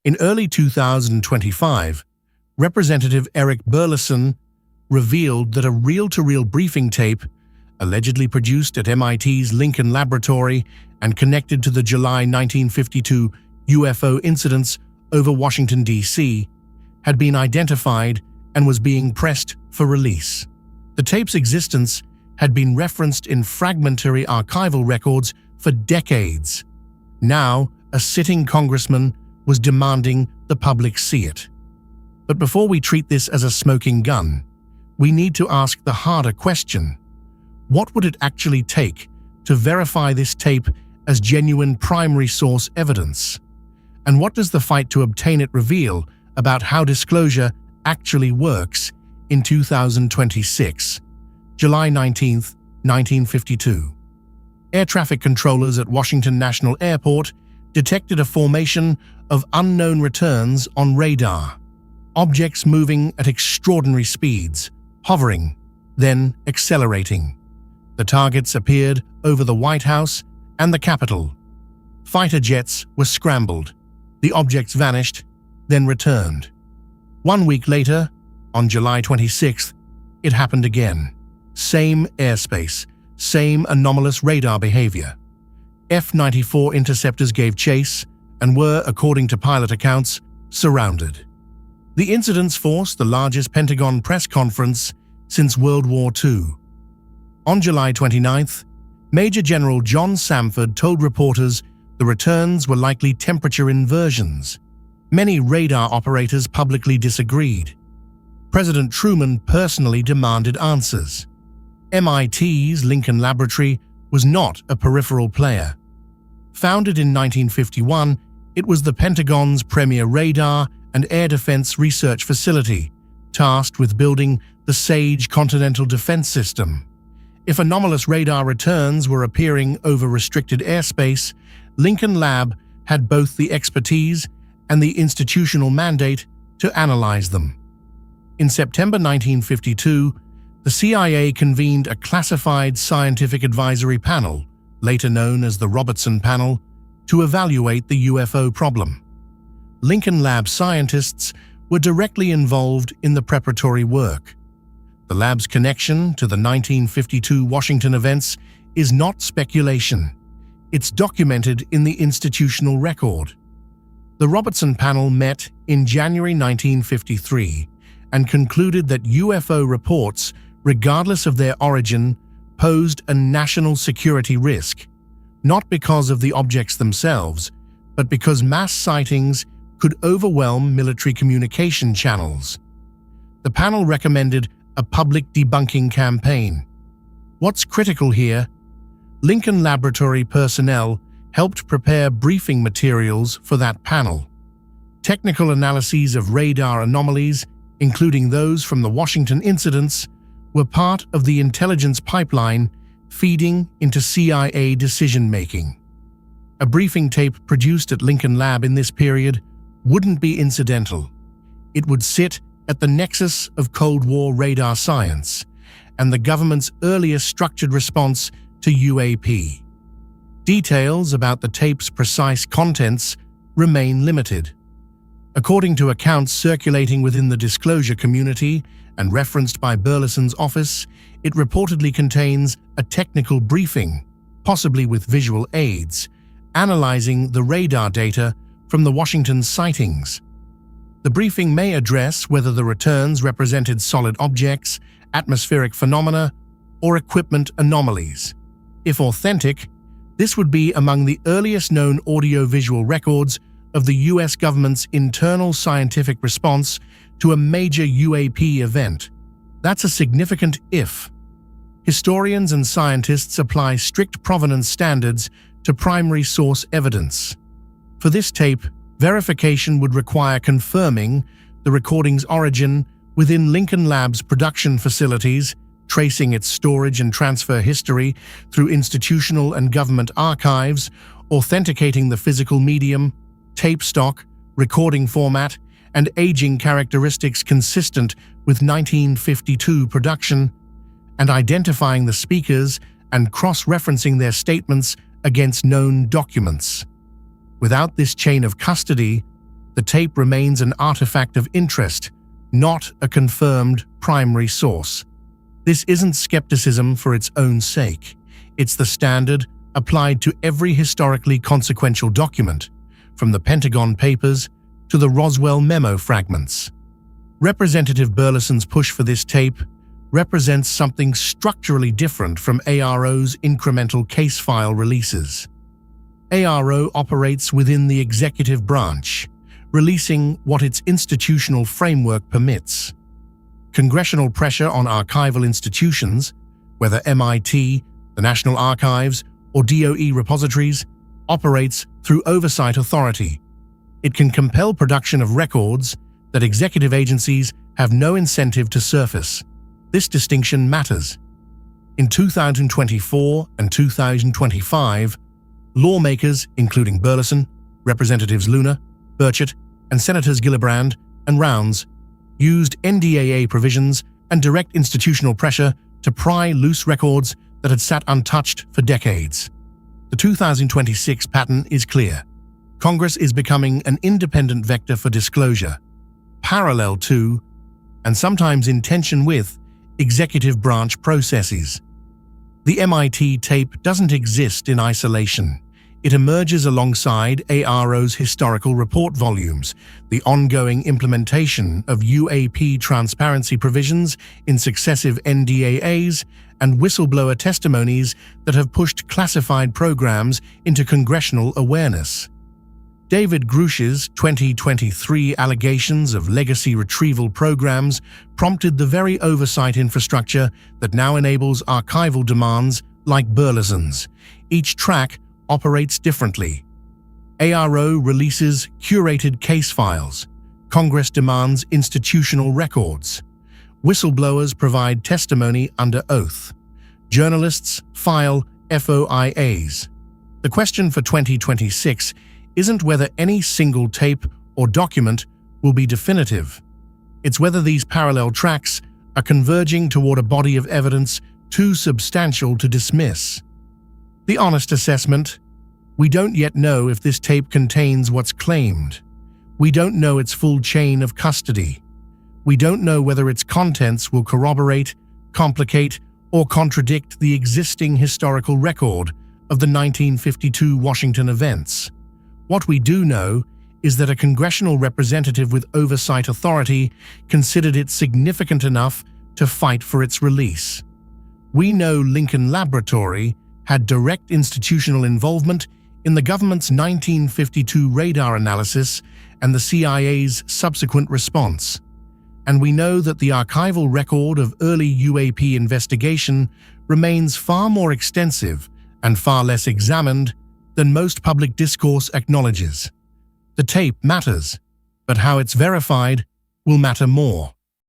In early 2025, Representative Eric Burlison revealed that a reel-to-reel briefing tape, allegedly produced at MIT's Lincoln Laboratory and connected to the July 1952 UFO incidents over Washington, D.C., had been identified and was being pressed for release. The tape's existence had been referenced in fragmentary archival records for decades. Now, a sitting congressman was demanding the public see it. But before we treat this as a smoking gun, we need to ask the harder question: what would it actually take to verify this tape as genuine primary source evidence? And what does the fight to obtain it reveal about how disclosure actually works in 2026? July 19, 1952. Air traffic controllers at Washington National Airport detected a formation of unknown returns on radar. Objects moving at extraordinary speeds, hovering, then accelerating. The targets appeared over the White House and the Capitol. Fighter jets were scrambled. The objects vanished, then returned. 1 week later, on July 26th, it happened again. Same airspace, same anomalous radar behavior. F-94 interceptors gave chase and were, according to pilot accounts, surrounded. The incidents forced the largest Pentagon press conference since World War II. On July 29th, Major General John Samford told reporters the returns were likely temperature inversions. Many radar operators publicly disagreed. President Truman personally demanded answers. MIT's Lincoln Laboratory was not a peripheral player. Founded in 1951, it was the Pentagon's premier radar and air defense research facility, tasked with building the SAGE Continental Defense System. If anomalous radar returns were appearing over restricted airspace, Lincoln Lab had both the expertise and the institutional mandate to analyze them. In September 1952, the CIA convened a classified scientific advisory panel, later known as the Robertson Panel, to evaluate the UFO problem. Lincoln Lab scientists were directly involved in the preparatory work. The lab's connection to the 1952 Washington events is not speculation. It's documented in the institutional record. The Robertson Panel met in January 1953 and concluded that UFO reports, regardless of their origin, posed a national security risk, not because of the objects themselves, but because mass sightings could overwhelm military communication channels. The panel recommended a public debunking campaign. What's critical here? Lincoln Laboratory personnel helped prepare briefing materials for that panel. Technical analyses of radar anomalies, including those from the Washington incidents, were part of the intelligence pipeline feeding into CIA decision-making. A briefing tape produced at Lincoln Lab in this period wouldn't be incidental. It would sit at the nexus of Cold War radar science and the government's earliest structured response to UAP. Details about the tape's precise contents remain limited. According to accounts circulating within the disclosure community and referenced by Burlison's office, it reportedly contains a technical briefing, possibly with visual aids, analyzing the radar data from the Washington sightings. The briefing may address whether the returns represented solid objects, atmospheric phenomena, or equipment anomalies. If authentic, this would be among the earliest known audio-visual records of the U.S. government's internal scientific response to a major UAP event. That's a significant if. Historians and scientists apply strict provenance standards to primary source evidence. For this tape, verification would require confirming the recording's origin within Lincoln Lab's production facilities, tracing its storage and transfer history through institutional and government archives, authenticating the physical medium, tape stock, recording format, and aging characteristics consistent with 1952 production, and identifying the speakers and cross-referencing their statements against known documents. Without this chain of custody, the tape remains an artifact of interest, not a confirmed primary source. This isn't skepticism for its own sake. It's the standard applied to every historically consequential document, from the Pentagon Papers to the Roswell memo fragments. Representative Burlison's push for this tape represents something structurally different from ARO's incremental case file releases. ARO operates within the executive branch, releasing what its institutional framework permits. Congressional pressure on archival institutions, whether MIT, the National Archives, or DOE repositories, operates through oversight authority. It can compel production of records that executive agencies have no incentive to surface. This distinction matters. In 2024 and 2025, lawmakers, including Burlison, Representatives Luna, Burchett, and Senators Gillibrand and Rounds, used NDAA provisions and direct institutional pressure to pry loose records that had sat untouched for decades. The 2026 pattern is clear. Congress is becoming an independent vector for disclosure, parallel to, and sometimes in tension with, executive branch processes. The MIT tape doesn't exist in isolation. It emerges alongside ARO's historical report volumes, the ongoing implementation of UAP transparency provisions in successive NDAAs, and whistleblower testimonies that have pushed classified programs into congressional awareness. David Grush's 2023 allegations of legacy retrieval programs prompted the very oversight infrastructure that now enables archival demands like Burlison's. Each track operates differently. ARO releases curated case files. Congress demands institutional records. Whistleblowers provide testimony under oath. Journalists file FOIAs. The question for 2026 isn't whether any single tape or document will be definitive. It's whether these parallel tracks are converging toward a body of evidence too substantial to dismiss. The honest assessment: we don't yet know if this tape contains what's claimed. We don't know its full chain of custody. We don't know whether its contents will corroborate, complicate, or contradict the existing historical record of the 1952 Washington events. What we do know is that a congressional representative with oversight authority considered it significant enough to fight for its release. We know Lincoln Laboratory had direct institutional involvement in the government's 1952 radar analysis and the CIA's subsequent response. And we know that the archival record of early UAP investigation remains far more extensive and far less examined than most public discourse acknowledges. The tape matters, but how it's verified will matter more.